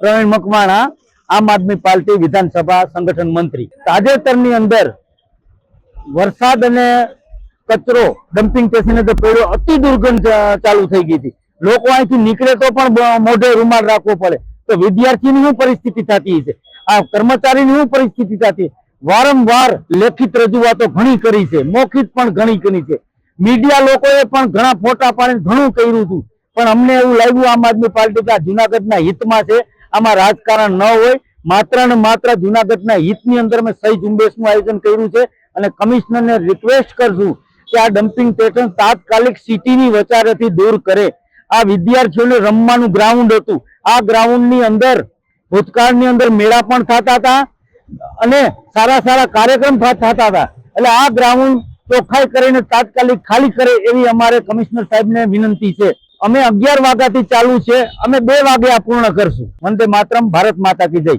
પ્રવીણ મકવાણા, આમ આદમી પાર્ટી વિધાનસભા સંગઠન મંત્રી। તાજેતરની અંદર વરસાદ અને કચરો ડમ્પિંગ સ્ટેશને તો પડ્યો, અતિ દુર્ગંધ ચાલુ થઈ ગઈ હતી। લોકો અહીંથી નીકળે તો પણ મોઢે રૂમાલ રાખવો પડે। તો વિદ્યાર્થીની શું પરિસ્થિતિ થતી છે, આ કર્મચારીની શું પરિસ્થિતિ થતી? વારંવાર લેખિત રજૂઆતો ઘણી કરી છે, મૌખિક પણ ઘણી કરી છે। મીડિયા લોકોએ પણ ઘણા ફોટા પાડીને ઘણું કર્યું હતું, પણ અમને એવું લાગ્યું આમ આદમી પાર્ટી કે આ જુનાગઢના હિતમાં છે, આમાં રાજકારણ ન હોય, માત્ર ને માત્ર જુનાગઢના હિતની અંદર મેં સહી ઝુંબેશનું આયોજન કર્યું છે। અને કમિશનરને રિક્વેસ્ટ કરશું કે આ ડમ્પિંગ સ્ટેશન તાત્કાલિક સિટીની વચારેથી દૂર કરે। આ વિદ્યાર્થીઓને રમવાનું ગ્રાઉન્ડ હતું, આ ગ્રાઉન્ડની અંદર ભૂતકાળની અંદર મેળા પણ થતા હતા અને સારા સારા કાર્યક્રમ થતા હતા, એટલે આ ગ્રાઉન્ડ ચોખ્ખાઈ કરીને તાત્કાલિક ખાલી કરે એવી અમારે કમિશનર સાહેબને વિનંતી છે। અમે 11 વાગ્યાથી ચાલુ છે, અમે 2 વાગે આ પૂર્ણ કરશું। વંદે માતરમ, ભારત માતા કી જય।